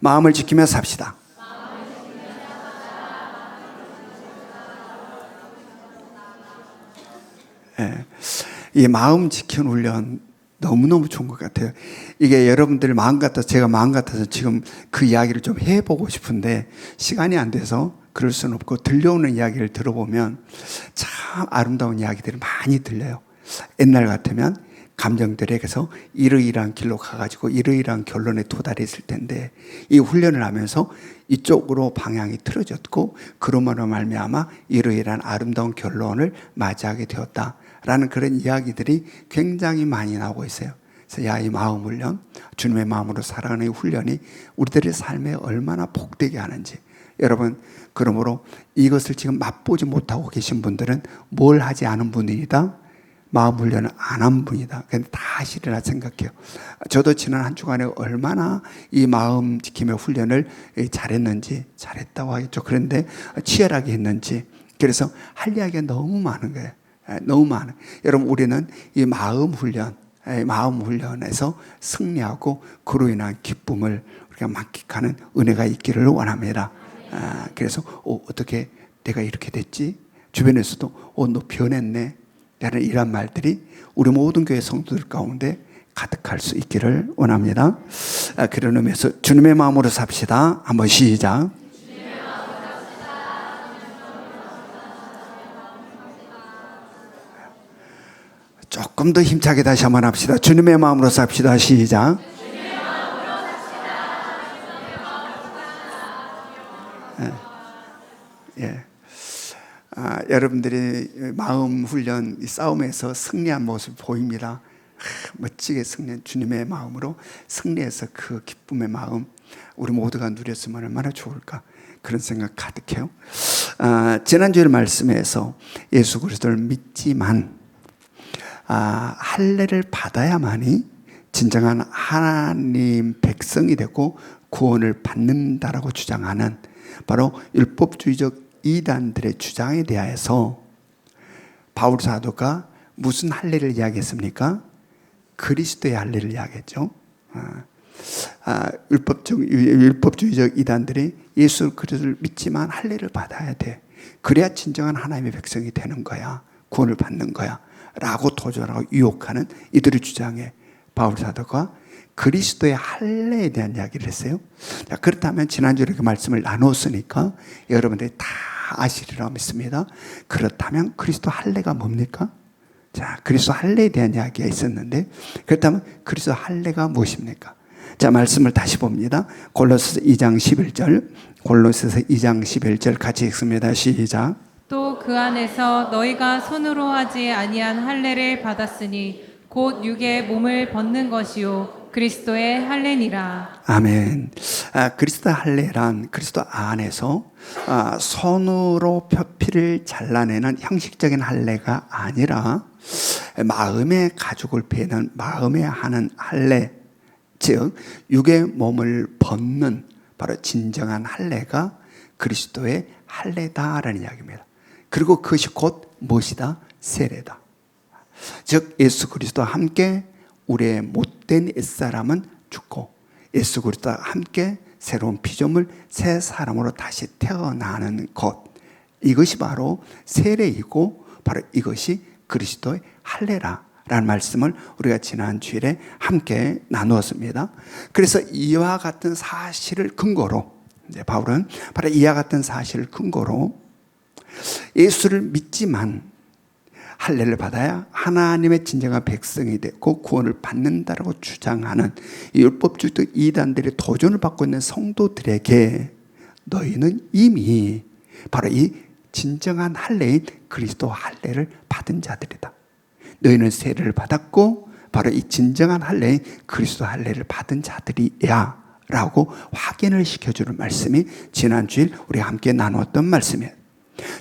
마음을 지키며 삽시다. 예, 이 마음 지키는 훈련 너무너무 좋은 것 같아요. 이게 여러분들 마음 같아서, 제가 마음 같아서 지금 그 이야기를 좀 해보고 싶은데 시간이 안 돼서 그럴 수는 없고, 들려오는 이야기를 들어보면 참 아름다운 이야기들이 많이 들려요. 옛날 같으면 감정들에게서 이러이러한 길로 가가지고 이러이러한 결론에 도달했을 텐데, 이 훈련을 하면서 이쪽으로 방향이 틀어졌고 그러므로 말미암아 이러이러한 아름다운 결론을 맞이하게 되었다라는 그런 이야기들이 굉장히 많이 나오고 있어요. 그래서 야, 이 마음 훈련, 주님의 마음으로 살아가는 이 훈련이 우리들의 삶에 얼마나 복되게 하는지. 여러분, 그러므로 이것을 지금 맛보지 못하고 계신 분들은 뭘 하지 않은 분이다? 마음 훈련을 안 한 분이다. 근데 다 하시리라 생각해요. 저도 지난 한 주간에 얼마나 이 마음 지킴의 훈련을 잘했는지, 잘했다고 하겠죠. 그런데 치열하게 했는지. 그래서 할 이야기가 너무 많은 거예요. 너무 많아요. 여러분, 우리는 이 마음 훈련에서 승리하고 그로 인한 기쁨을 우리가 만끽하는 은혜가 있기를 원합니다. 그래서 어떻게 내가 이렇게 됐지? 주변에서도 너 변했네. 라는 이런 말들이 우리 모든 교회 성도들 가운데 가득할 수 있기를 원합니다. 그런 의미에서 주님의 마음으로 삽시다. 한번 시작. 조금 더 힘차게 다시 한번 합시다. 주님의 마음으로 삽시다. 시작. 예. 여러분들이 마음 훈련, 이 싸움에서 승리한 모습 보입니다. 멋지게 승리한 주님의 마음으로 승리해서 그 기쁨의 마음 우리 모두가 누렸으면 얼마나 좋을까, 그런 생각 가득해요. 지난주에 말씀에서 예수 그리스도를 믿지만 할례를 받아야만이 진정한 하나님 백성이 되고 구원을 받는다라고 주장하는 바로 율법주의적 이단들의 주장에 대하여서 바울 사도가 무슨 할례를 이야기했습니까? 그리스도의 할례를 이야기했죠. 율법주의적 이단들이 예수 그리스도를 믿지만 할례를 받아야 돼. 그래야 진정한 하나님의 백성이 되는 거야. 구원을 받는 거야. 라고 도전하고 유혹하는 이들의 주장에 바울 사도가 그리스도의 할례에 대한 이야기를 했어요. 자, 그렇다면 지난주에 그 말씀을 나눴으니까 여러분들이 다 아시리라 믿습니다. 그렇다면 그리스도 할례가 뭡니까? 자, 그리스도 할례에 대한 이야기가 있었는데, 그렇다면 그리스도 할례가 무엇입니까? 자, 말씀을 다시 봅니다. 골로새서 2장 11절, 골로새서 2장 11절 같이 읽습니다. 시작. 또 그 안에서 너희가 손으로 하지 아니한 할례를 받았으니 곧 육의 몸을 벗는 것이요 그리스도의 할례니라. 아멘. 그리스도 할례란 그리스도 안에서 손으로 표피를 잘라내는 형식적인 할례가 아니라 마음의 가죽을 베는 마음에 하는 할례, 즉 육의 몸을 벗는 바로 진정한 할례가 그리스도의 할례다라는 이야기입니다. 그리고 그것이 곧 무엇이다? 세례다. 즉 예수 그리스도와 함께 우리의 못된 옛사람은 죽고 예수 그리스도와 함께 새로운 피조물 새 사람으로 다시 태어나는 것, 이것이 바로 세례이고 바로 이것이 그리스도의 할례라라는 말씀을 우리가 지난 주일에 함께 나누었습니다. 그래서 이와 같은 사실을 근거로 이제 바울은 바로 이와 같은 사실을 근거로 예수를 믿지만 할례를 받아야 하나님의 진정한 백성이 되고 구원을 받는다라고 주장하는 이 율법주의 이단들의 도전을 받고 있는 성도들에게 너희는 이미 바로 이 진정한 할례인 그리스도 할례를 받은 자들이다. 너희는 세례를 받았고 바로 이 진정한 할례인 그리스도 할례를 받은 자들이야 라고 확인을 시켜주는 말씀이 지난 주일 우리가 함께 나누었던 말씀이에요.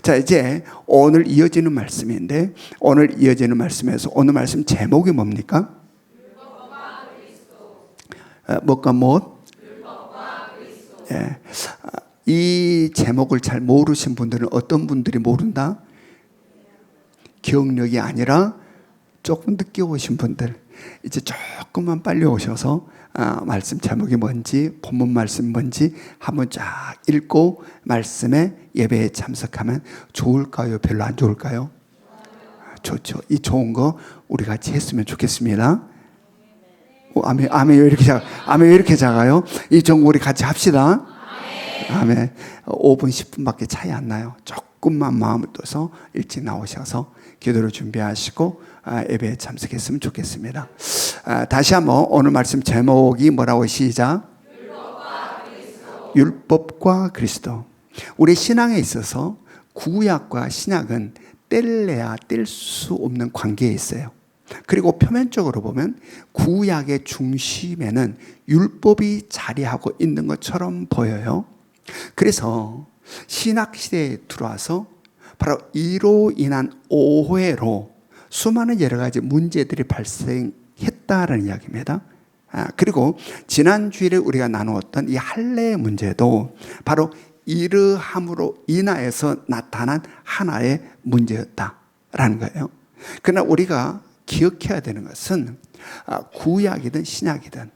자, 이제 오늘 이어지는 말씀인데, 오늘 이어지는 말씀에서 오늘 말씀 제목이 뭡니까? 율법과 그리스도. 뭐가 뭐? 율법과 그리스도. 예. 이 제목을 잘 모르신 분들은 어떤 분들이 모른다? 기억력이 아니라 조금 늦게 오신 분들 이제 조금만 빨리 오셔서 말씀 제목이 뭔지 본문 말씀 뭔지 한번 쫙 읽고 말씀에 예배에 참석하면 좋을까요? 별로 안 좋을까요? 좋죠. 이 좋은 거 우리 같이 했으면 좋겠습니다. 아멘 왜 이렇게 작아요? 이 정보 우리 같이 합시다. 아멘. 5분 10분밖에 차이 안 나요. 조금만 마음을 둬서 일찍 나오셔서 기도를 준비하시고 예배에 참석했으면 좋겠습니다. 다시 한번 오늘 말씀 제목이 뭐라고 시작? 율법과 그리스도. 우리 신앙에 있어서 구약과 신약은 뗄래야 뗄 수 없는 관계에 있어요. 그리고 표면적으로 보면 구약의 중심에는 율법이 자리하고 있는 것처럼 보여요. 그래서 신학시대에 들어와서 바로 이로 인한 오해로 수많은 여러 가지 문제들이 발생했다라는 이야기입니다. 그리고 지난 주일에 우리가 나누었던 이 할례의 문제도 바로 이러함으로 인하여서 나타난 하나의 문제였다라는 거예요. 그러나 우리가 기억해야 되는 것은 구약이든 신약이든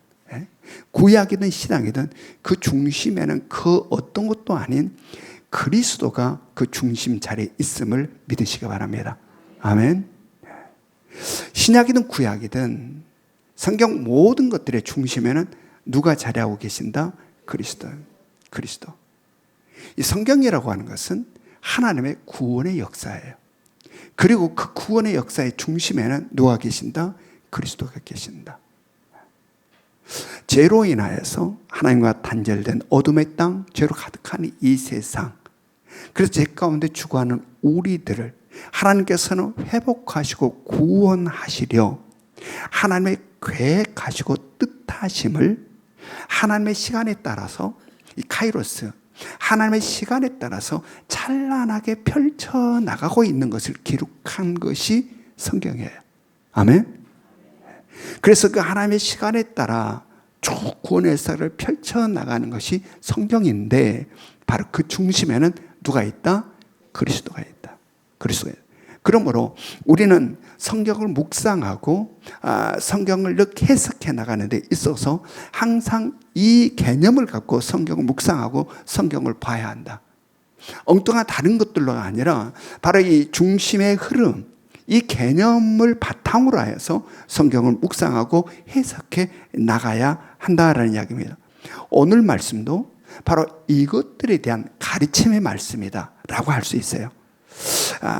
구약이든 신약이든 그 중심에는 그 어떤 것도 아닌 그리스도가 그 중심 자리에 있음을 믿으시기 바랍니다. 아멘. 신약이든 구약이든 성경 모든 것들의 중심에는 누가 자리하고 계신다? 그리스도. 이 성경이라고 하는 것은 하나님의 구원의 역사예요. 그리고 그 구원의 역사의 중심에는 누가 계신다? 그리스도가 계신다. 죄로 인하여서 하나님과 단절된 어둠의 땅, 죄로 가득한 이 세상, 그래서 죄 가운데 죽어가는 우리들을 하나님께서는 회복하시고 구원하시려 하나님의 계획하시고 뜻하심을 하나님의 시간에 따라서 이 카이로스, 하나님의 시간에 따라서 찬란하게 펼쳐나가고 있는 것을 기록한 것이 성경이에요. 아멘. 그래서 그 하나님의 시간에 따라 쭉 구원의 역사를 펼쳐나가는 것이 성경인데 바로 그 중심에는 누가 있다? 그리스도가 있다. 그리스도가 있다. 그러므로 우리는 성경을 묵상하고 성경을 이렇게 해석해 나가는 데 있어서 항상 이 개념을 갖고 성경을 묵상하고 성경을 봐야 한다. 엉뚱한 다른 것들로가 아니라 바로 이 중심의 흐름, 이 개념을 바탕으로 해서 성경을 묵상하고 해석해 나가야 한다라는 이야기입니다. 오늘 말씀도 바로 이것들에 대한 가르침의 말씀이다 라고 할 수 있어요.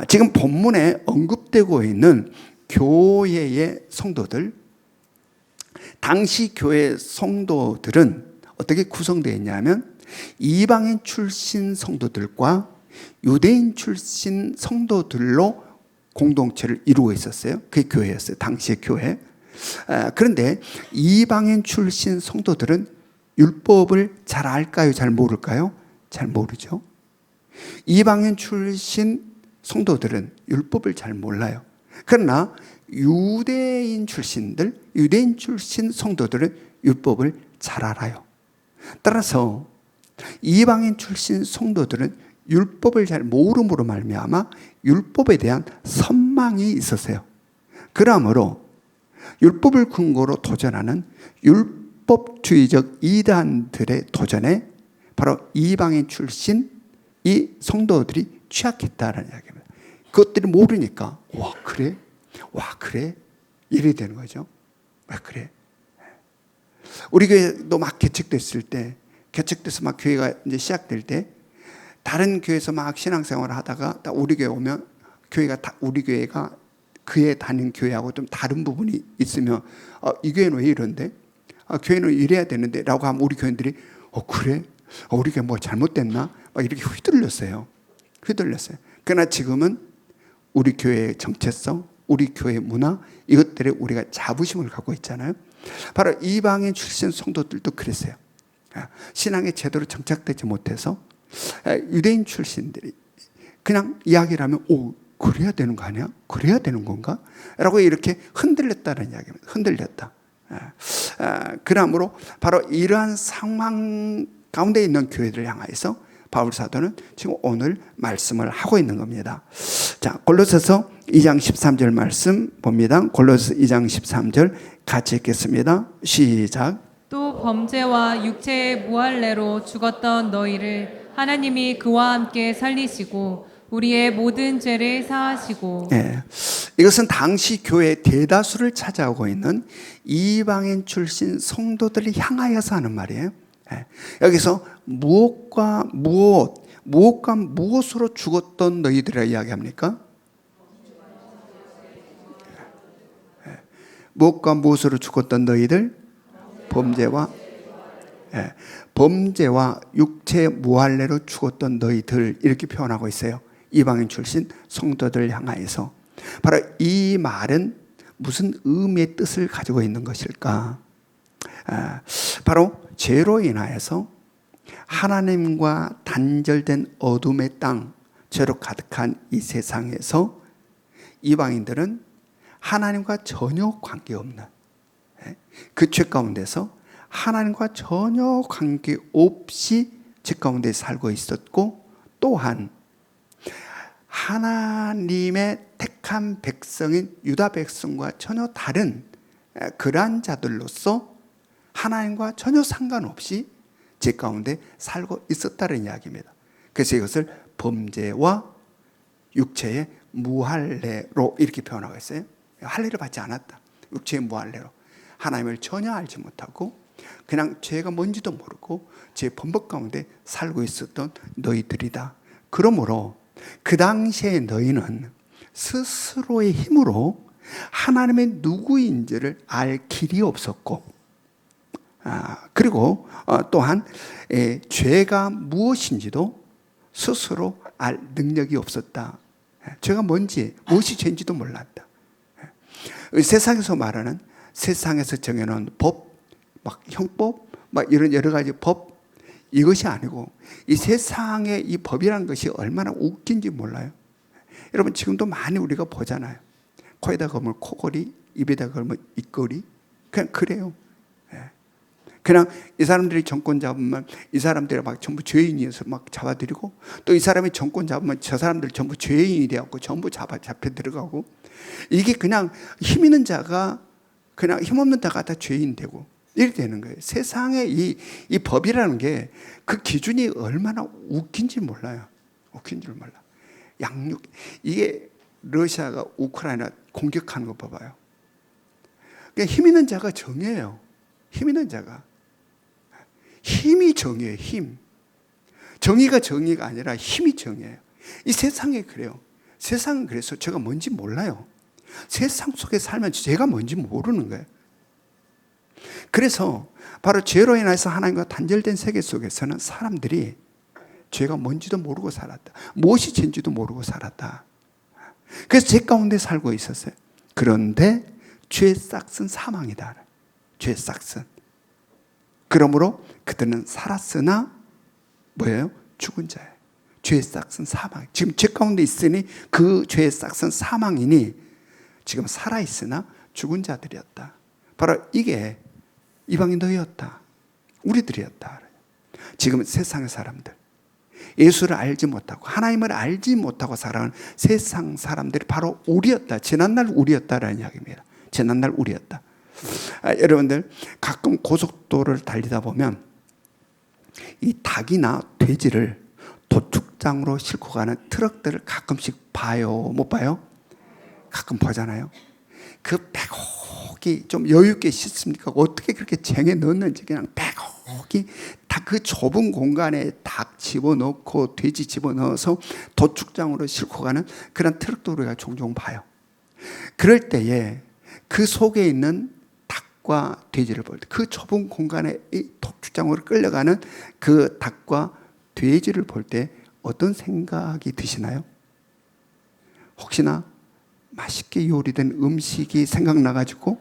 지금 본문에 언급되고 있는 교회의 성도들, 당시 교회 성도들은 어떻게 구성되어 있냐면 이방인 출신 성도들과 유대인 출신 성도들로 공동체를 이루고 있었어요. 그게 교회였어요. 당시의 교회. 그런데 이방인 출신 성도들은 율법을 잘 알까요? 잘 모를까요? 잘 모르죠. 이방인 출신 성도들은 율법을 잘 몰라요. 그러나 유대인 출신 성도들은 율법을 잘 알아요. 따라서 이방인 출신 성도들은 율법을 잘 모름으로 말미암아 율법에 대한 선망이 있었어요. 그러므로 율법을 근거로 도전하는 율법주의적 이단들의 도전에 바로 이방인 출신 이 성도들이 취약했다라는 이야기입니다. 그것들이 모르니까 와 그래 이래 되는 거죠. 왜 그래? 우리 교회도 막 개척됐을 때, 개척돼서 막 교회가 이제 시작될 때 다른 교회에서 막 신앙생활을 하다가 딱 우리 교회 오면 우리 교회가 그에 다닌 교회하고 좀 다른 부분이 있으면 이 교회는 왜 이런데? 교회는 이래야 되는데 라고 하면 우리 교인들이 그래? 우리 교회 뭐 잘못됐나? 막 이렇게 휘둘렸어요. 그러나 지금은 우리 교회의 정체성, 우리 교회의 문화 이것들에 우리가 자부심을 갖고 있잖아요. 바로 이방인 출신 성도들도 그랬어요. 신앙에 제대로 정착되지 못해서 유대인 출신들이 그냥 이야기를 하면 그래야 되는 거 아니야? 그래야 되는 건가? 라고 이렇게 흔들렸다는 이야기입니다. 흔들렸다. 그러므로 바로 이러한 상황 가운데 있는 교회들을 향해서 바울 사도는 지금 오늘 말씀을 하고 있는 겁니다. 자, 골로새서 2장 13절 말씀 봅니다. 골로새 2장 13절 같이 읽겠습니다. 시작. 또 범죄와 육체의 무할례로 죽었던 너희를 하나님이 그와 함께 살리시고 우리의 모든 죄를 사하시고. 이것은 당시 교회 대다수를 차지하고 있는 이방인 출신 성도들을 향하여서 하는 말이에요. 여기서 무엇과 무엇으로 죽었던 너희들이라 이야기합니까? 무엇과 무엇으로 죽었던 너희들? 범죄와 육체의 무할례로 죽었던 너희들, 이렇게 표현하고 있어요. 이방인 출신 성도들 향하여서. 바로 이 말은 무슨 의미의 뜻을 가지고 있는 것일까? 바로 죄로 인하여서 하나님과 단절된 어둠의 땅, 죄로 가득한 이 세상에서 이방인들은 하나님과 전혀 관계없는 그 죄 가운데서 하나님과 전혀 관계없이 죄 가운데 살고 있었고, 또한 하나님의 택한 백성인 유다 백성과 전혀 다른 그러한 자들로서 하나님과 전혀 상관없이 죄 가운데 살고 있었다는 이야기입니다. 그래서 이것을 범죄와 육체의 무할례로 이렇게 표현하고 있어요. 할례를 받지 않았다. 육체의 무할례로 하나님을 전혀 알지 못하고 그냥 죄가 뭔지도 모르고 죄 범법 가운데 살고 있었던 너희들이다. 그러므로 그 당시에 너희는 스스로의 힘으로 하나님의 누구인지를 알 길이 없었고, 그리고 또한 죄가 무엇인지도 스스로 알 능력이 없었다. 죄가 뭔지, 무엇이 죄인지도 몰랐다. 세상에서 말하는, 세상에서 정해놓은 법, 막 형법, 막 이런 여러 가지 법, 이것이 아니고 이 세상의 이 법이라는 것이 얼마나 웃긴지 몰라요. 여러분, 지금도 많이 우리가 보잖아요. 코에다 걸면 코걸이, 입에다 걸면 입걸이, 그냥 그래요. 그냥 이 사람들이 정권 잡으면 이 사람들이 막 전부 죄인이어서 막 잡아들이고, 또 이 사람이 정권 잡으면 저 사람들 전부 죄인이 되었고 전부 잡혀 들어가고, 이게 그냥 힘 있는 자가 그냥 힘 없는 자가 다 죄인 되고 이렇게 되는 거예요. 세상의 이 법이라는 게 그 기준이 얼마나 웃긴지 몰라요. 웃긴지를 몰라. 이게 러시아가 우크라이나 공격하는 거 봐봐요. 그러니까 힘 있는 자가 정해요. 힘 있는 자가. 힘이 정해요. 힘. 정의가 정의가 아니라 힘이 정해요. 이 세상에 그래요. 세상은 그래서 제가 뭔지 몰라요. 세상 속에 살면 제가 뭔지 모르는 거예요. 그래서 바로 죄로 인해서 하나님과 단절된 세계 속에서는 사람들이 죄가 뭔지도 모르고 살았다. 무엇이 죄인지도 모르고 살았다. 그래서 죄 가운데 살고 있었어요. 그런데 죄의 싹은 사망이다. 죄의 싹은. 그러므로 그들은 살았으나 뭐예요? 죽은 자예요. 죄의 싹은 사망. 지금 죄 가운데 있으니 그 죄의 싹은 사망이니 지금 살아있으나 죽은 자들이었다. 바로 이게 이방인 너희였다. 우리들이었다. 지금 세상의 사람들, 예수를 알지 못하고 하나님을 알지 못하고 살아가는 세상 사람들이 바로 우리였다. 지난날 우리였다라는 이야기입니다. 지난날 우리였다. 여러분들, 가끔 고속도로를 달리다 보면 이 닭이나 돼지를 도축장으로 싣고 가는 트럭들을 가끔씩 봐요. 못 봐요? 가끔 보잖아요. 그 빼곡히 좀 여유 있게 싣습니까? 어떻게 그렇게 쟁여 넣었는지 그냥 빼곡히 다 그 좁은 공간에 닭 집어넣고 돼지 집어넣어서 도축장으로 싣고 가는 그런 트럭도 우리가 종종 봐요. 그럴 때에 그 속에 있는 닭과 돼지를 볼 때, 그 좁은 공간에 이 도축장으로 끌려가는 그 닭과 돼지를 볼 때 어떤 생각이 드시나요? 혹시나 맛있게 요리된 음식이 생각나가지고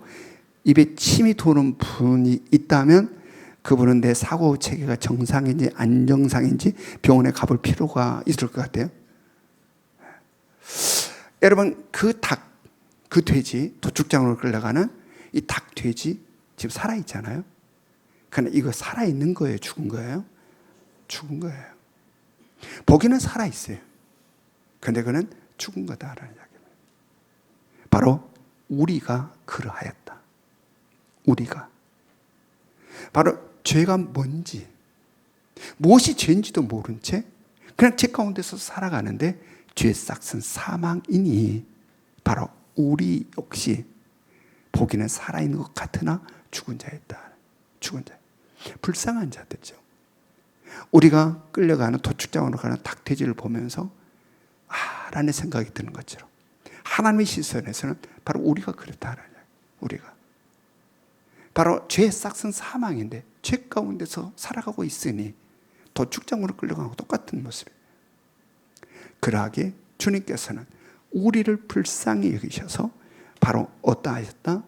입에 침이 도는 분이 있다면 그분은 내 사고 체계가 정상인지 안 정상인지 병원에 가볼 필요가 있을 것 같아요. 여러분, 그 닭, 그 돼지, 도축장으로 끌려가는 이 닭, 돼지 지금 살아있잖아요. 그러나 이거 살아있는 거예요? 죽은 거예요? 죽은 거예요. 보기는 살아있어요. 그런데 그는 죽은 거다라는 이야기입니다. 바로 우리가 그러하였다. 우리가. 바로 죄가 뭔지, 무엇이 죄인지도 모른 채 그냥 죄 가운데서 살아가는데 죄의 싹은 사망이니 바로 우리 역시 보기는 살아있는 것 같으나 죽은 자였다. 죽은 자. 불쌍한 자들이죠. 우리가 끌려가는 도축장으로 가는 닭돼지를 보면서 라는 생각이 드는 것처럼 하나님의 시선에서는 바로 우리가 그렇다는 거예요. 우리가. 바로 죄의 싹은 사망인데 죄 가운데서 살아가고 있으니 도축장으로 끌려가고 똑같은 모습이에요. 그러하게 주님께서는 우리를 불쌍히 여기셔서 바로 어떠하셨다?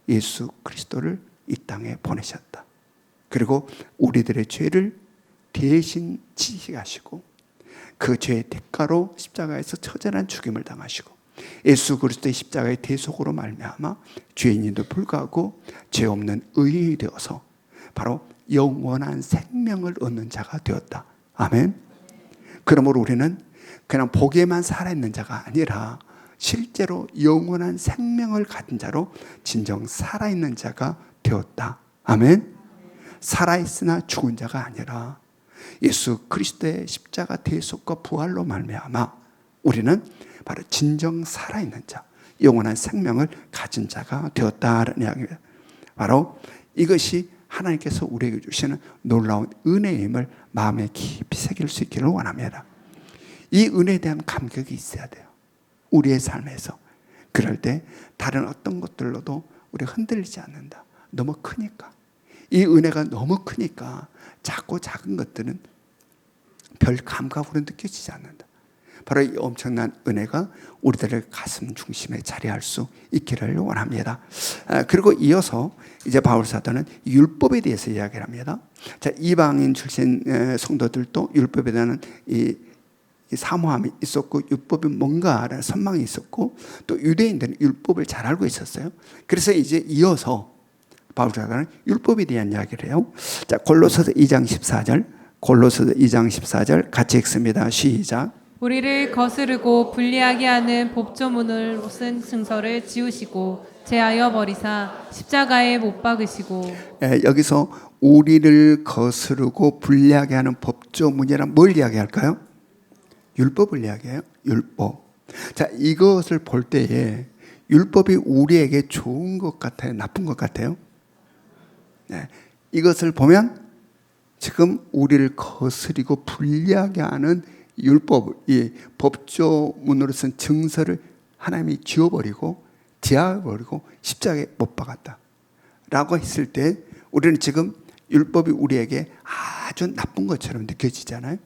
예수 그리스도를 이 땅에 보내셨다. 그리고 우리들의 죄를 대신 지시하시고 그 죄의 대가로 십자가에서 처절한 죽임을 당하시고 예수 그리스도의 십자가의 대속으로 말미암아 죄인인도 불구하고 죄 없는 의인이 되어서 바로 영원한 생명을 얻는 자가 되었다. 아멘. 그러므로 우리는 그냥 보기에만 살아있는 자가 아니라 실제로 영원한 생명을 가진 자로 진정 살아있는 자가 되었다. 아멘. 살아있으나 죽은 자가 아니라 예수 그리스도의 십자가 대속과 부활로 말미암아 우리는 바로 진정 살아있는 자, 영원한 생명을 가진 자가 되었다는 이야기입니다. 바로 이것이 하나님께서 우리에게 주시는 놀라운 은혜임을 마음에 깊이 새길 수 있기를 원합니다. 이 은혜에 대한 감격이 있어야 돼요. 우리의 삶에서. 그럴 때 다른 어떤 것들로도 우리가 흔들리지 않는다. 너무 크니까. 이 은혜가 너무 크니까 작고 작은 것들은 별 감각으로 느껴지지 않는다. 바로 이 엄청난 은혜가 우리들의 가슴 중심에 자리할 수 있기를 원합니다. 그리고 이어서 이제 바울 사도는 율법에 대해서 이야기를 합니다. 자, 이방인 출신 성도들도 율법에 대한 이 사모함이 있었고 율법이 뭔가라는 선망이 있었고 또 유대인들은 율법을 잘 알고 있었어요. 그래서 이제 이어서 바울 사도는 율법에 대한 이야기를 해요. 자, 골로새서 2장 14절, 골로새서 2장 14절 같이 읽습니다. 시작. 우리를 거스르고 불리하게 하는 법조문을 쓴 증서를 지우시고 제하여 버리사 십자가에 못 박으시고. 여기서 우리를 거스르고 불리하게 하는 법조문이란 뭘 이야기할까요? 율법을 이야기해요. 율법. 자, 이것을 볼 때에 율법이 우리에게 좋은 것 같아요? 나쁜 것 같아요? 네. 이것을 보면 지금 우리를 거스리고 불리하게 하는 율법, 이 법조문으로 쓴 증서를 하나님이 지워버리고 제하해버리고 십자가에 못 박았다 라고 했을 때 우리는 지금 율법이 우리에게 아주 나쁜 것처럼 느껴지잖아요.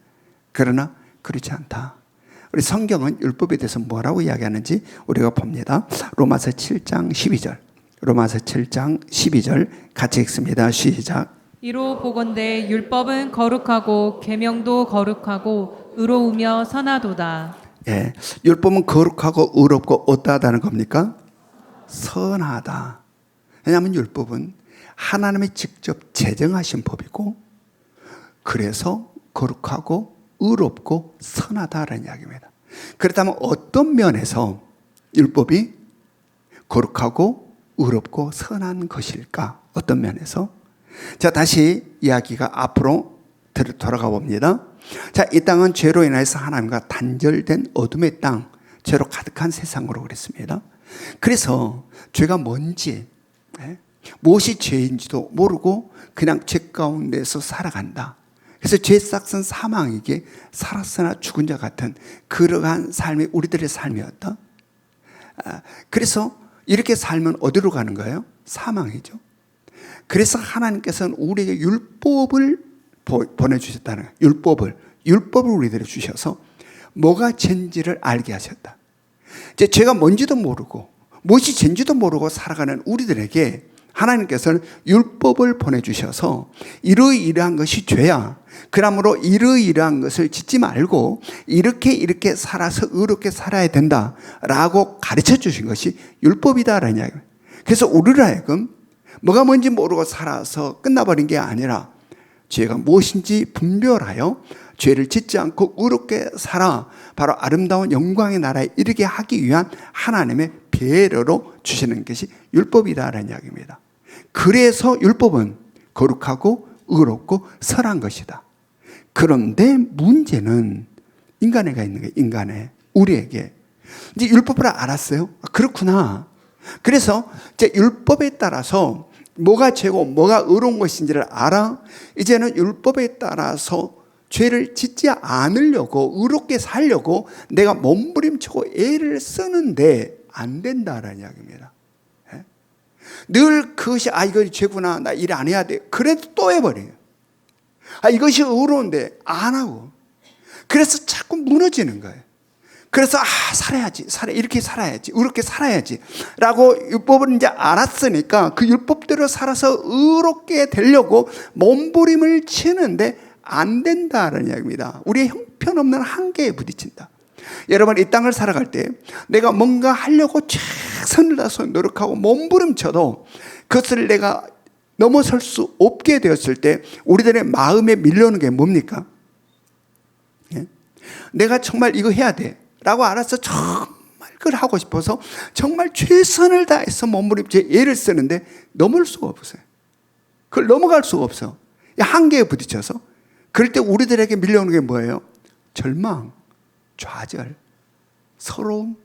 그러나 그렇지 않다. 우리 성경은 율법에 대해서 뭐라고 이야기하는지 우리가 봅니다. 로마서 7장 12절, 로마서 7장 12절 같이 읽습니다. 시작. 이로 보건대 율법은 거룩하고 계명도 거룩하고 의로우며 선하도다. 예, 율법은 거룩하고 의롭고 어떠하다는 겁니까? 선하다. 왜냐하면 율법은 하나님이 직접 제정하신 법이고 그래서 거룩하고 의롭고 선하다라는 이야기입니다. 그렇다면 어떤 면에서 율법이 거룩하고 의롭고 선한 것일까? 어떤 면에서? 자, 다시 이야기가 앞으로 돌아가 봅니다. 자, 이 땅은 죄로 인해서 하나님과 단절된 어둠의 땅, 죄로 가득한 세상으로 그랬습니다. 그래서 죄가 뭔지, 무엇이 죄인지도 모르고 그냥 죄 가운데서 살아간다. 그래서 죄 싹은 사망이기에 살았으나 죽은 자 같은 그러한 삶이 우리들의 삶이었다. 그래서 이렇게 살면 어디로 가는 거예요? 사망이죠. 그래서 하나님께서는 우리에게 율법을 보내주셨다는 거예요. 율법을 우리들에게 주셔서 뭐가 죄인지를 알게 하셨다. 이제 죄가 뭔지도 모르고 무엇이 죄인지도 모르고 살아가는 우리들에게 하나님께서는 율법을 보내주셔서 이러이러한 것이 죄야. 그러므로 이러이러한 것을 짓지 말고 이렇게 살아서 의롭게 살아야 된다라고 가르쳐 주신 것이 율법이다라는 이야기예요. 그래서 우리를 하여금 뭐가 뭔지 모르고 살아서 끝나버린 게 아니라 죄가 무엇인지 분별하여 죄를 짓지 않고 의롭게 살아 바로 아름다운 영광의 나라에 이르게 하기 위한 하나님의 배려로 주시는 것이 율법이다라는 이야기입니다. 그래서 율법은 거룩하고 의롭고 선한 것이다. 그런데 문제는 인간에게 있는 거예요. 인간에, 우리에게. 이제 율법을 알았어요. 그렇구나. 그래서 이제 율법에 따라서 뭐가 죄고 뭐가 의로운 것인지를 알아. 이제는 율법에 따라서 죄를 짓지 않으려고 의롭게 살려고 내가 몸부림치고 애를 쓰는데 안 된다라는 이야기입니다. 늘 그것이 이거 죄구나, 나 일 안 해야 돼. 그래도 또 해버려요. 이것이 의로운데 안 하고. 그래서 자꾸 무너지는 거예요. 그래서 살아야지, 이렇게 살아야지, 의롭게 살아야지 라고 율법을 이제 알았으니까 그 율법대로 살아서 의롭게 되려고 몸부림을 치는데 안 된다는 이야기입니다. 우리의 형편없는 한계에 부딪힌다. 여러분, 이 땅을 살아갈 때 내가 뭔가 하려고 최선을 다해서 노력하고 몸부림쳐도 그것을 내가 넘어설 수 없게 되었을 때 우리들의 마음에 밀려오는 게 뭡니까? 내가 정말 이거 해야 돼 라고 알아서 정말 그걸 하고 싶어서 정말 최선을 다해서 몸부림쳐 애를 쓰는데 넘을 수가 없어요. 그걸 넘어갈 수가 없어. 한계에 부딪혀서. 그럴 때 우리들에게 밀려오는 게 뭐예요? 절망, 좌절, 서러움,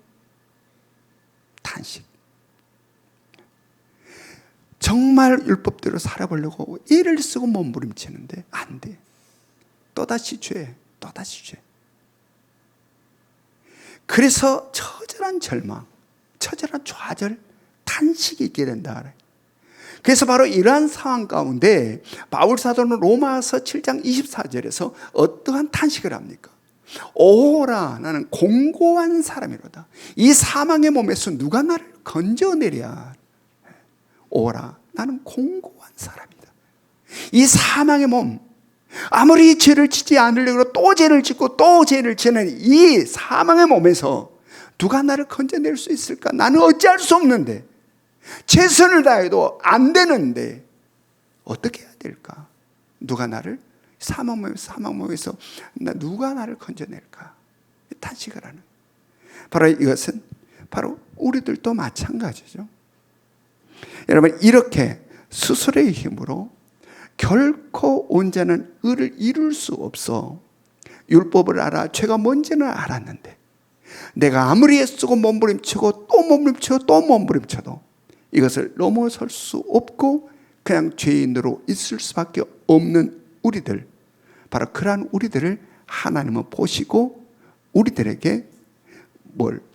탄식. 정말 율법대로 살아보려고 애를 쓰고 몸부림치는데 안 돼. 또다시 죄, 또다시 죄. 그래서 처절한 절망, 처절한 좌절, 탄식이 있게 된다. 그래서 바로 이러한 상황 가운데 바울 사도는 로마서 7장 24절에서 어떠한 탄식을 합니까? 오호라, 나는 공고한 사람이로다. 이 사망의 몸에서 누가 나를 건져내랴. 오호라, 나는 공고한 사람이다. 이 사망의 몸, 아무리 죄를 짓지 않으려고 또 죄를 짓고 또 죄를 지는 이 사망의 몸에서 누가 나를 건져낼 수 있을까? 나는 어찌할 수 없는데, 최선을 다해도 안 되는데 어떻게 해야 될까? 누가 나를 사망 몸에서 누가 나를 건져낼까? 탄식을 하는. 바로 이것은 바로 우리들도 마찬가지죠. 여러분, 이렇게 스스로의 힘으로 결코 온전한 의를 이룰 수 없어. 율법을 알아, 죄가 뭔지는 알았는데 내가 아무리 애쓰고 몸부림치고 또 몸부림치고 또 몸부림쳐도 이것을 넘어설 수 없고 그냥 죄인으로 있을 수밖에 없는 우리들, 바로 그러한 우리들을 하나님은 보시고 우리들에게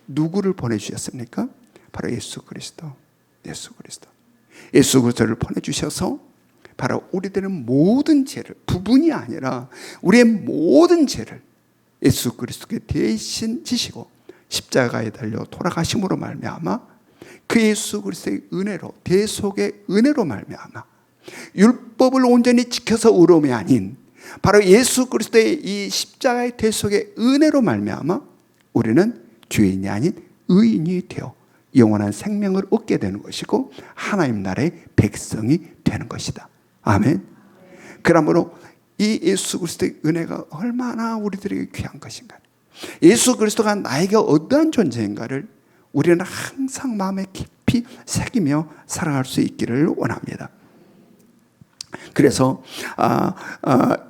누구를 보내주셨습니까? 바로 예수 그리스도. 예수 그리스도를 보내주셔서 바로 우리들은 모든 죄를, 부분이 아니라 우리의 모든 죄를 예수 그리스도께 대신 지시고 십자가에 달려 돌아가심으로 말미암아 그 예수 그리스도의 은혜로, 대속의 은혜로 말미암아 율법을 온전히 지켜서 의로움이 아닌 바로 예수 그리스도의 이 십자가의 대속의 은혜로 말미암아 우리는 죄인이 아닌 의인이 되어 영원한 생명을 얻게 되는 것이고 하나님 나라의 백성이 되는 것이다. 아멘. 그러므로 이 예수 그리스도의 은혜가 얼마나 우리들에게 귀한 것인가, 예수 그리스도가 나에게 어떠한 존재인가를 우리는 항상 마음에 깊이 새기며 살아갈 수 있기를 원합니다. 그래서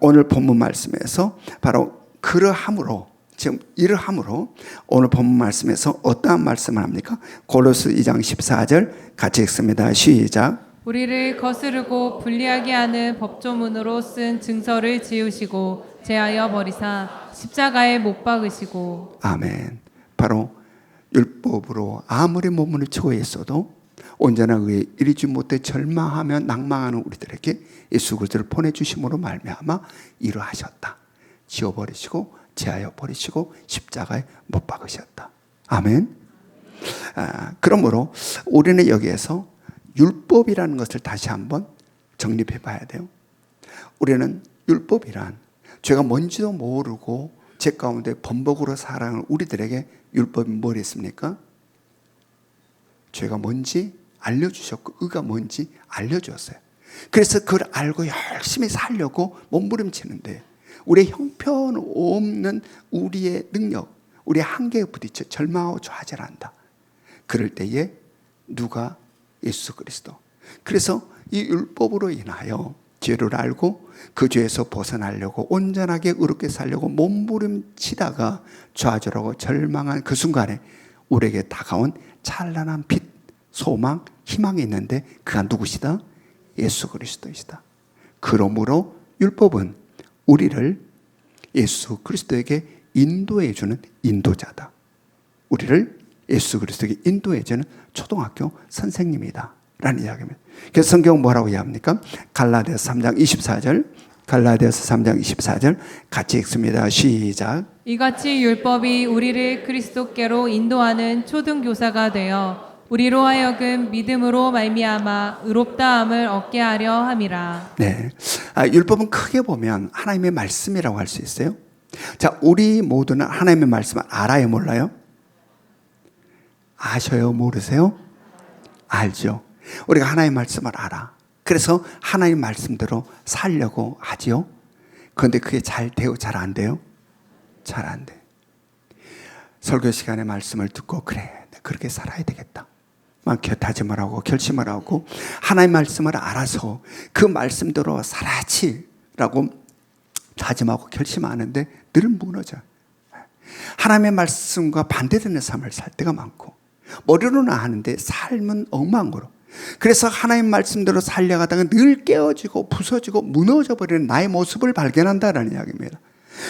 오늘 본문 말씀에서 바로 그러함으로, 지금 이러함으로 오늘 본문 말씀에서 어떠한 말씀을 합니까? 골로새 2장 14절 같이 읽습니다. 시작. 우리를 거스르고 불리하게 하는 법조문으로 쓴 증서를 지우시고 제하여 버리사 십자가에 못 박으시고. 아멘. 바로 율법으로 아무리 몸을 치고 있어도 온전한 의에 이르지 못해 절망하며 낭망하는 우리들에게 예수 그리스도를 보내주심으로 말미암아 이루하셨다. 지워버리시고 제하여 버리시고 십자가에 못 박으셨다. 아멘. 그러므로 우리는 여기에서 율법이라는 것을 다시 한번 정립해 봐야 돼요. 우리는 율법이란 죄가 뭔지도 모르고 죄 가운데 범벅으로 살아가는 우리들에게 율법이 뭘 했습니까? 죄가 뭔지 알려주셨고 의가 뭔지 알려주었어요. 그래서 그걸 알고 열심히 살려고 몸부림치는데 우리의 형편없는 우리의 능력, 우리의 한계에 부딪혀 절망하고 좌절한다. 그럴 때에 누가? 예수 그리스도. 그래서 이 율법으로 인하여 죄를 알고 그 죄에서 벗어나려고 온전하게 의롭게 살려고 몸부림치다가 좌절하고 절망한 그 순간에 우리에게 다가온 찬란한 빛, 소망, 희망이 있는데 그가 누구시다? 예수 그리스도이시다. 그러므로 율법은 우리를 예수 그리스도에게 인도해 주는 인도자다. 우리를 예수 그리스도에게 인도해 주는 초등학교 선생님이다 라는 이야기입니다. 그래서 성경은 뭐라고 이야기합니까? 갈라디아서 3장 24절, 갈라디아서 3장 24절 같이 읽습니다. 시작. 이같이 율법이 우리를 그리스도께로 인도하는 초등교사가 되어 우리로 하여금 믿음으로 말미암아 의롭다함을 얻게 하려 함이라. 네, 율법은 크게 보면 하나님의 말씀이라고 할 수 있어요. 자, 우리 모두는 하나님의 말씀을 알아요, 몰라요? 아셔요, 모르세요? 알죠. 우리가 하나님의 말씀을 알아. 그래서 하나님 말씀대로 살려고 하지요. 그런데 그게 잘 돼요? 잘 안 돼요? 잘 안 돼. 설교 시간에 말씀을 듣고 그래, 그렇게 살아야 되겠다. 막 다짐을 하고 결심을 하고 하나님의 말씀을 알아서 그 말씀대로 살아야지라고 다짐하고 결심하는데 늘 무너져. 하나님의 말씀과 반대되는 삶을 살 때가 많고 머리로는 아는데 삶은 엉망으로. 그래서 하나님 말씀대로 살려가다가 늘 깨어지고 부서지고 무너져 버리는 나의 모습을 발견한다라는 이야기입니다.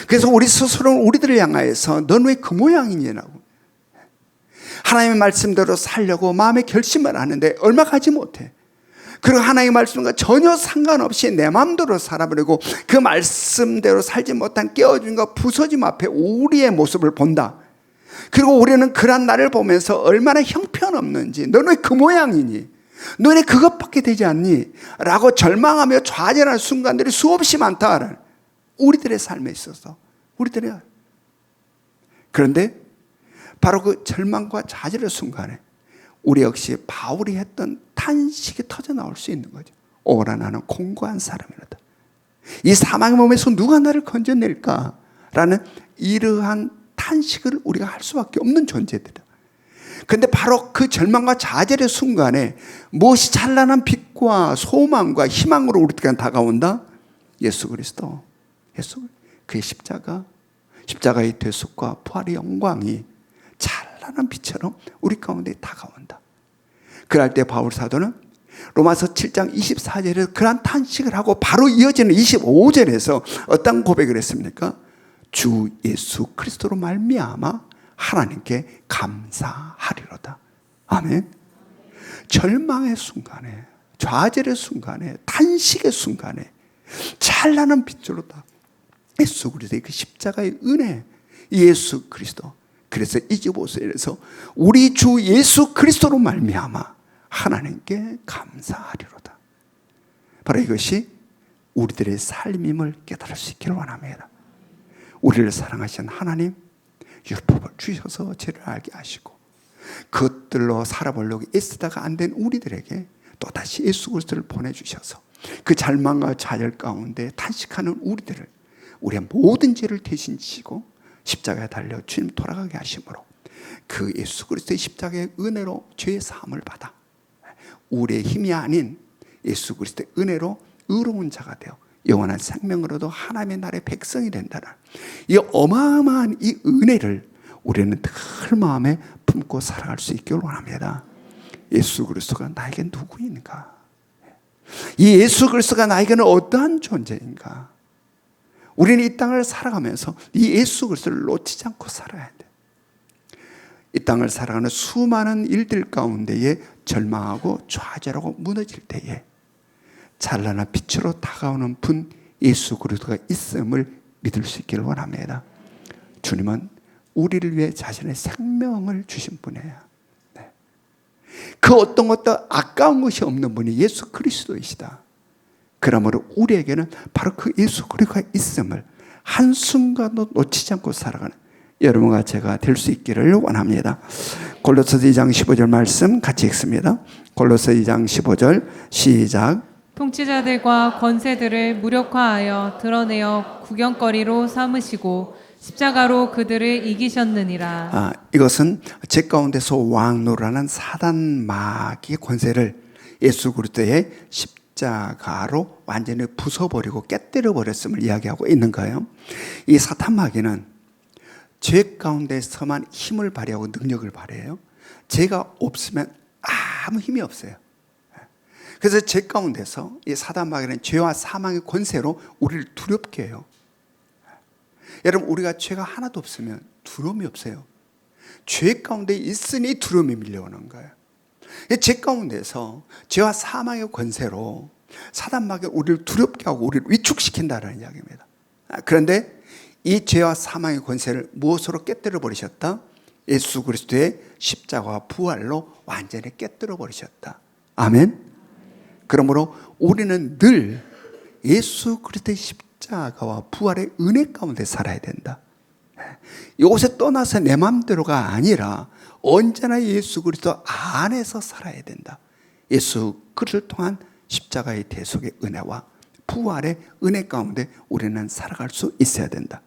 그래서 우리 스스로는 우리들을 향하여서 넌 왜 그 모양이냐고. 하나님의 말씀대로 살려고 마음의 결심을 하는데 얼마 가지 못해. 그리고 하나님의 말씀과 전혀 상관없이 내 마음대로 살아버리고 그 말씀대로 살지 못한 깨어짐과 부서짐 앞에 우리의 모습을 본다. 그리고 우리는 그런 나를 보면서 얼마나 형편없는지, 너는 왜 그 모양이니? 너네 그것밖에 되지 않니? 라고 절망하며 좌절하는 순간들이 수없이 많다. 우리들의 삶에 있어서. 그런데 바로 그 절망과 좌절의 순간에 우리 역시 바울이 했던 탄식이 터져 나올 수 있는 거죠. 오라 나는 공고한 사람이로다. 이 사망의 몸에서 누가 나를 건져낼까라는 이러한 탄식을 우리가 할 수밖에 없는 존재들이다. 그런데 바로 그 절망과 좌절의 순간에 무엇이 찬란한 빛과 소망과 희망으로 우리에게 다가온다? 예수 그리스도. 그의 십자가의 대속과 부활의 영광이 찬란한 빛처럼 우리 가운데 다가온다. 그럴 때 바울 사도는 로마서 7장 24절에서 그러한 탄식을 하고 바로 이어지는 25절에서 어떤 고백을 했습니까? 주 예수 그리스도로 말미암아 하나님께 감사하리로다. 아멘. 절망의 순간에, 좌절의 순간에, 탄식의 순간에 찬란한 빛으로 다 예수 그리스도의 그 십자가의 은혜, 예수 그리스도. 그래서 25절에서 우리 주 예수 그리스도로 말미암아 하나님께 감사하리로다. 바로 이것이 우리들의 삶임을 깨달을 수 있기를 원합니다. 우리를 사랑하신 하나님, 율법을 주셔서 죄를 알게 하시고 그것들로 살아보려고 애쓰다가 안 된 우리들에게 또다시 예수 그리스도를 보내주셔서 그 절망과 좌절 가운데 탄식하는 우리들을 우리의 모든 죄를 대신 지고 십자가에 달려 주님 돌아가게 하심으로 그 예수 그리스도의 십자가의 은혜로 죄의 사함을 받아 우리의 힘이 아닌 예수 그리스도의 은혜로 의로운 자가 되어 영원한 생명으로도 하나님의 나라의 백성이 된다는 이 어마어마한 이 은혜를 우리는 늘 마음에 품고 살아갈 수 있기를 원합니다. 예수 그리스도가 나에게 누구인가? 이 예수 그리스도가 나에게는 어떠한 존재인가? 우리는 이 땅을 살아가면서 이 예수 그리스도를 놓치지 않고 살아야 돼. 이 땅을 살아가는 수많은 일들 가운데에 절망하고 좌절하고 무너질 때에 찬란한 빛으로 다가오는 분 예수 그리스도가 있음을 믿을 수 있기를 원합니다. 주님은 우리를 위해 자신의 생명을 주신 분이에요. 네. 그 어떤 것도 아까운 것이 없는 분이 예수 그리스도이시다. 그러므로 우리에게는 바로 그 예수 그리스도가 있음을 한순간도 놓치지 않고 살아가는 여러분과 제가 될 수 있기를 원합니다. 골로새서 2장 15절 말씀 같이 읽습니다. 골로새 2장 15절 시작. 통치자들과 권세들을 무력화하여 드러내어 구경거리로 삼으시고 십자가로 그들을 이기셨느니라. 이것은 제 가운데서 왕노라는 사단 마귀의 권세를 예수 그리스도의 십자가로 완전히 부숴버리고 깨뜨려 버렸음을 이야기하고 있는 거예요. 이 사탄 마귀는 죄 가운데서만 힘을 발휘하고 능력을 발휘해요. 죄가 없으면 아무 힘이 없어요. 그래서 죄 가운데서 이 사단 마귀는 죄와 사망의 권세로 우리를 두렵게 해요. 여러분, 우리가 죄가 하나도 없으면 두려움이 없어요. 죄 가운데 있으니 두려움이 밀려오는 거예요. 죄 가운데서 죄와 사망의 권세로 사단 마귀가 우리를 두렵게 하고 우리를 위축시킨다는 이야기입니다. 그런데 이 죄와 사망의 권세를 무엇으로 깨뜨려 버리셨다? 예수 그리스도의 십자가와 부활로 완전히 깨뜨려 버리셨다. 아멘. 그러므로 우리는 늘 예수 그리스도의 십자가와 부활의 은혜 가운데 살아야 된다. 이곳에 떠나서 내 마음대로가 아니라 언제나 예수 그리스도 안에서 살아야 된다. 예수 그리스도를 통한 십자가의 대속의 은혜와 부활의 은혜 가운데 우리는 살아갈 수 있어야 된다.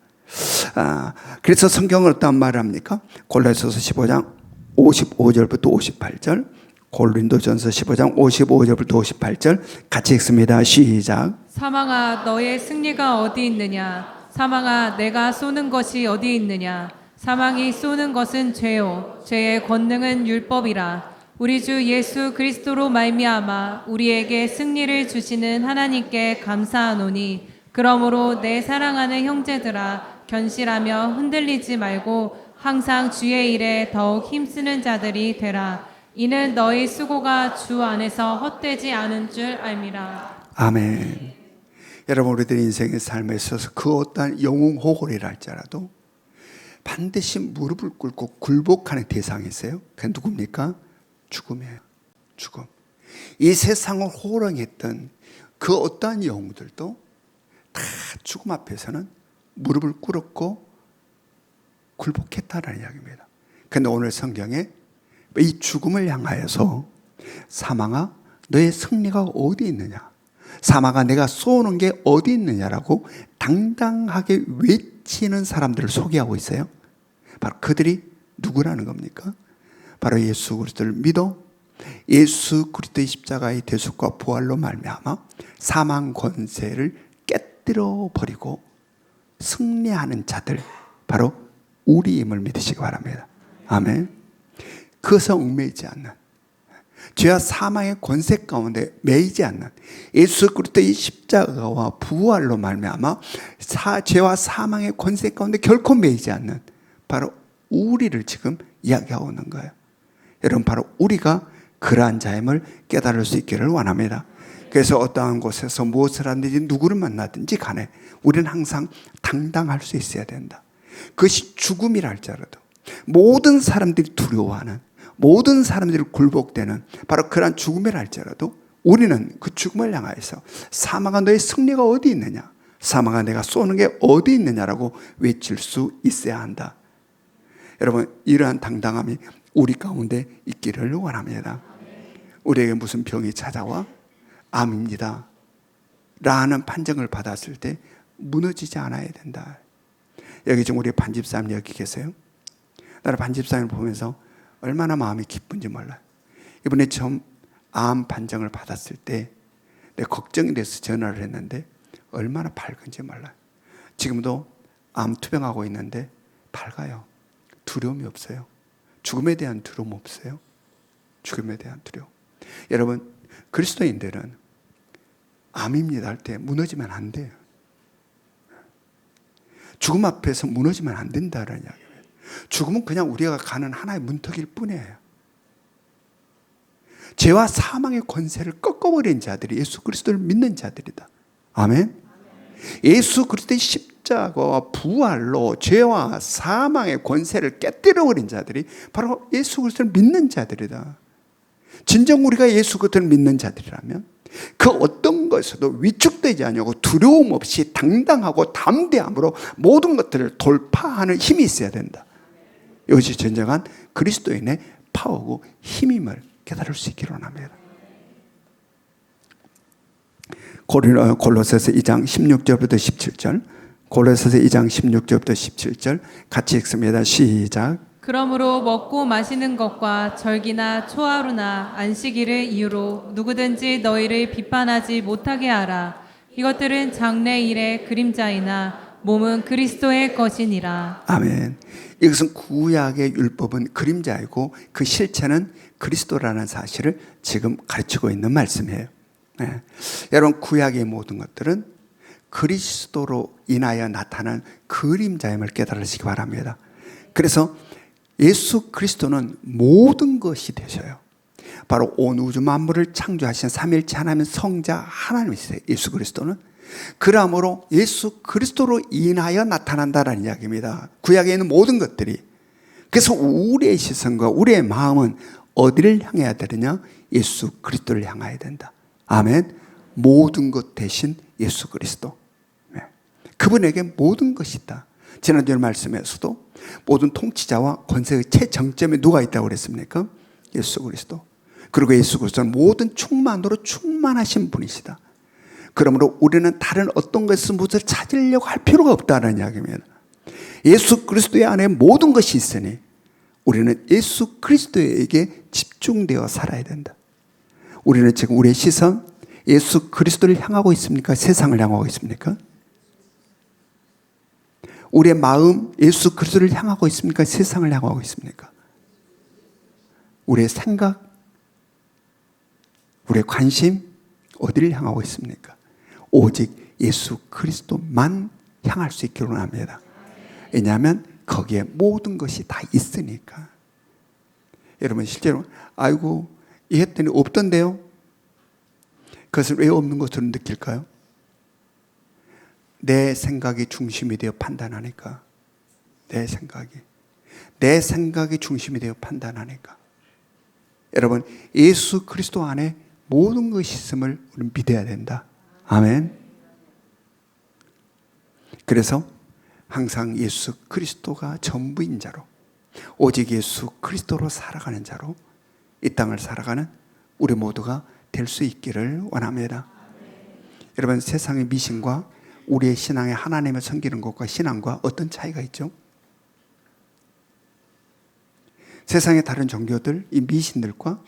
그래서 성경은 어떤 말을 합니까? 골로새서 15장 55절부터 58절, 고린도전서 15장 55절부터 58절 같이 읽습니다. 시작. 사망아 너의 승리가 어디 있느냐? 사망아 내가 쏘는 것이 어디 있느냐? 사망이 쏘는 것은 죄요 죄의 권능은 율법이라. 우리 주 예수 그리스도로 말미암아 우리에게 승리를 주시는 하나님께 감사하노니 그러므로 내 사랑하는 형제들아 견실하며 흔들리지 말고 항상 주의 일에 더욱 힘쓰는 자들이 되라. 이는 너희 수고가 주 안에서 헛되지 않은 줄 알미라. 아멘. 여러분, 우리들 인생의 삶에 있어서 그 어떠한 영웅호걸이라 할지라도 반드시 무릎을 꿇고 굴복하는 대상이 있어요. 그게 누굽니까? 죽음이에요. 죽음. 이 세상을 호령했던 그 어떠한 영웅들도 다 죽음 앞에서는 무릎을 꿇었고 굴복했다는 이야기입니다. 그런데 오늘 성경에 이 죽음을 향하여서 사망아 너의 승리가 어디 있느냐, 사망아 내가 쏘는 게 어디 있느냐라고 당당하게 외치는 사람들을 소개하고 있어요. 바로 그들이 누구라는 겁니까? 바로 예수 그리스도를 믿어 예수 그리스도의 십자가의 대속과 부활로 말미암아 사망 권세를 깨뜨려 버리고 승리하는 자들, 바로 우리임을 믿으시기 바랍니다. 아멘. 그것에 얽매이지 않는, 죄와 사망의 권세 가운데 매이지 않는 예수 그리스도의 십자가와 부활로 말미암아 죄와 사망의 권세 가운데 결코 매이지 않는 바로 우리를 지금 이야기하고 있는 거예요. 여러분, 바로 우리가 그러한 자임을 깨달을 수 있기를 원합니다. 그래서 어떠한 곳에서 무엇을 하든지 누구를 만나든지 간에 우리는 항상 당당할 수 있어야 된다. 그것이 죽음이라 할지라도 모든 사람들이 두려워하는, 모든 사람들이 굴복되는 바로 그러한 죽음이라 할지라도 우리는 그 죽음을 향하여서 사망아 너의 승리가 어디 있느냐, 사망아 내가 쏘는 게 어디 있느냐라고 외칠 수 있어야 한다. 여러분, 이러한 당당함이 우리 가운데 있기를 원합니다. 우리에게 무슨 병이 찾아와 암입니다 라는 판정을 받았을 때 무너지지 않아야 된다. 여기 지금 우리 반집사님 여기 계세요. 나는 반집사님을 보면서 얼마나 마음이 기쁜지 몰라요. 이번에 처음 암 판정을 받았을 때 내 걱정이 돼서 전화를 했는데 얼마나 밝은지 몰라요. 지금도 암 투병하고 있는데 밝아요. 두려움이 없어요. 죽음에 대한 두려움 없어요. 죽음에 대한 두려움. 여러분, 그리스도인들은 암입니다 할 때 무너지면 안 돼요. 죽음 앞에서 무너지면 안 된다는 이야기예요. 죽음은 그냥 우리가 가는 하나의 문턱일 뿐이에요. 죄와 사망의 권세를 꺾어버린 자들이 예수 그리스도를 믿는 자들이다. 아멘. 예수 그리스도의 십자가와 부활로 죄와 사망의 권세를 깨뜨려버린 자들이 바로 예수 그리스도를 믿는 자들이다. 진정 우리가 예수 그리스도를 믿는 자들이라면 그 어떤 것에도 위축되지 않고 두려움 없이 당당하고 담대함으로 모든 것들을 돌파하는 힘이 있어야 된다. 이것이 진정한 그리스도인의 파워고 힘임을 깨달을 수 있기를 원합니다. 골로새서 2장 16절부터 17절 골로새서 2장 16절부터 17절 같이 읽습니다. 시작. 그러므로 먹고 마시는 것과 절기나 초하루나 안식일을 이유로 누구든지 너희를 비판하지 못하게 하라. 이것들은 장래일의 그림자이나 몸은 그리스도의 것이니라. 아멘. 이것은 구약의 율법은 그림자이고 그 실체는 그리스도라는 사실을 지금 가르치고 있는 말씀이에요. 네. 여러분, 구약의 모든 것들은 그리스도로 인하여 나타난 그림자임을 깨달으시기 바랍니다. 그래서 예수 그리스도는 모든 것이 되셔요. 바로 온 우주 만물을 창조하신 삼일체 하나님 성자 하나님이세요. 예수 그리스도는. 그러므로 예수 그리스도로 인하여 나타난다라는 이야기입니다. 구약에 있는 모든 것들이. 그래서 우리의 시선과 우리의 마음은 어디를 향해야 되느냐? 예수 그리스도를 향해야 된다. 아멘. 모든 것 대신 예수 그리스도. 네. 그분에게 모든 것이 있다. 지난주 말씀에서도 모든 통치자와 권세의 최정점에 누가 있다고 그랬습니까? 예수 그리스도. 그리고 예수 그리스도는 모든 충만으로 충만하신 분이시다. 그러므로 우리는 다른 어떤 것을 무엇을 찾으려고 할 필요가 없다는 이야기입니다. 예수 그리스도의 안에 모든 것이 있으니 우리는 예수 그리스도에게 집중되어 살아야 된다. 우리는 지금 우리의 시선 예수 그리스도를 향하고 있습니까? 세상을 향하고 있습니까? 우리의 마음 예수 그리스도를 향하고 있습니까? 세상을 향하고 있습니까? 우리의 생각, 우리의 관심 어디를 향하고 있습니까? 오직 예수 그리스도만 향할 수 있기를 원합니다. 왜냐하면 거기에 모든 것이 다 있으니까. 여러분 실제로 아이고 이랬더니 없던데요? 그것을 왜 없는 것으로 느낄까요? 내 생각이 중심이 되어 판단하니까. 내 생각이 중심이 되어 판단하니까. 여러분 예수 그리스도 안에 모든 것이 있음을 우리는 믿어야 된다. 아멘. 그래서 항상 예수 그리스도가 전부인 자로, 오직 예수 그리스도로 살아가는 자로 이 땅을 살아가는 우리 모두가 될 수 있기를 원합니다. 여러분 세상의 미신과 우리의 신앙의 하나님을 섬기는 것과 신앙과 어떤 차이가 있죠? 세상의 다른 종교들, 이 미신들과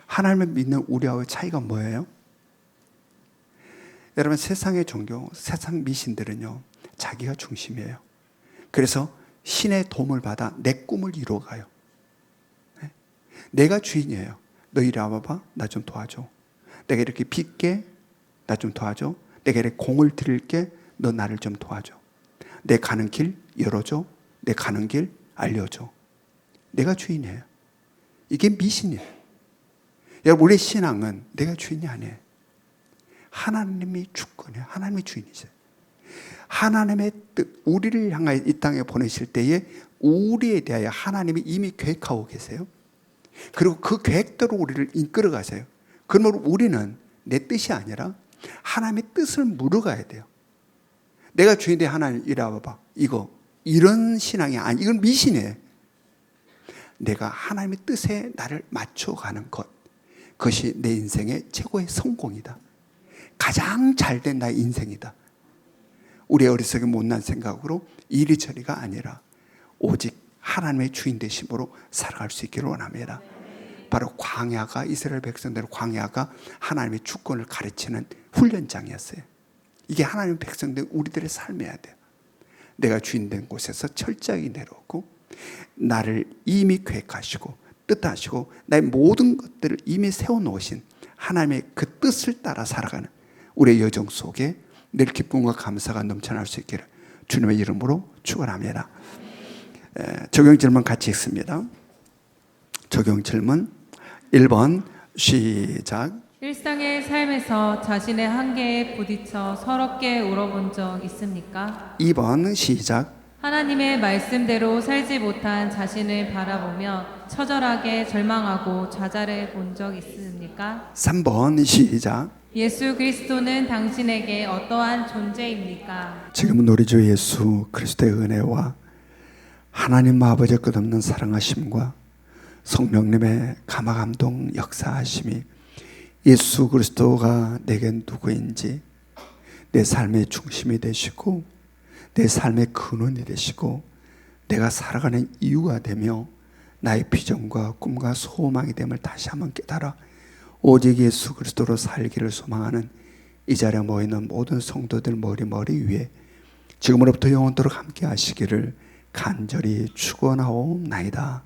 하나님을 믿는 우리와의 차이가 뭐예요? 여러분 세상의 종교, 세상 미신들은요 자기가 중심이에요. 그래서 신의 도움을 받아 내 꿈을 이루어가요. 내가 주인이에요. 너 이리 와봐봐, 나 좀 도와줘. 내가 이렇게 빚게, 나 좀 도와줘. 내가 이렇게 공을 들일게, 너 나를 좀 도와줘. 내 가는 길 열어줘. 내 가는 길 알려줘. 내가 주인이에요. 이게 미신이에요. 여러분 우리의 신앙은 내가 주인이 아니에요. 하나님이 주권이에요. 하나님이 주인이세요. 하나님의 뜻, 우리를 향하여 이 땅에 보내실 때에 우리에 대하여 하나님이 이미 계획하고 계세요. 그리고 그 계획대로 우리를 이끌어 가세요. 그러므로 우리는 내 뜻이 아니라 하나님의 뜻을 물어가야 돼요. 내가 주인인데 하나님 이리 와봐. 이런 신앙이 아니, 이건 미신이에요. 내가 하나님의 뜻에 나를 맞춰가는 것, 그것이 내 인생의 최고의 성공이다. 가장 잘된 나의 인생이다. 우리 어리석은 못난 생각으로 이리저리가 아니라 오직 하나님의 주인 되심으로 살아갈 수 있기를 원합니다. 바로 광야가, 이스라엘 백성들의 광야가 하나님의 주권을 가르치는 훈련장이었어요. 이게 하나님의 백성들 우리들의 삶이어야 돼요. 내가 주인 된 곳에서 철저하게 내려오고 나를 이미 계획하시고 뜻하시고 나의 모든 것들을 이미 세워놓으신 하나님의 그 뜻을 따라 살아가는 우리의 여정 속에 늘 기쁨과 감사가 넘쳐날 수 있기를 주님의 이름으로 축원합니다. 적용 질문 같이 읽습니다. 적용 질문 1번 시작. 일상의 삶에서 자신의 한계에 부딪혀 서럽게 울어본 적 있습니까? 2번 시작. 하나님의 말씀대로 살지 못한 자신을 바라보며 처절하게 절망하고 좌절해 본 적 있습니까? 3번 시작. 예수 그리스도는 당신에게 어떠한 존재입니까? 지금은 우리 주 예수 그리스도의 은혜와 하나님 아버지의 끝없는 사랑하심과 성령님의 감화감동 역사하심이 예수 그리스도가 내게 누구인지 내 삶의 중심이 되시고 내 삶의 근원이 되시고 내가 살아가는 이유가 되며 나의 비전과 꿈과 소망이 됨을 다시 한번 깨달아 오직 예수 그리스도로 살기를 소망하는 이 자리에 모이는 모든 성도들 머리 위에 지금으로부터 영원토록 함께 하시기를 간절히 축원하옵나이다.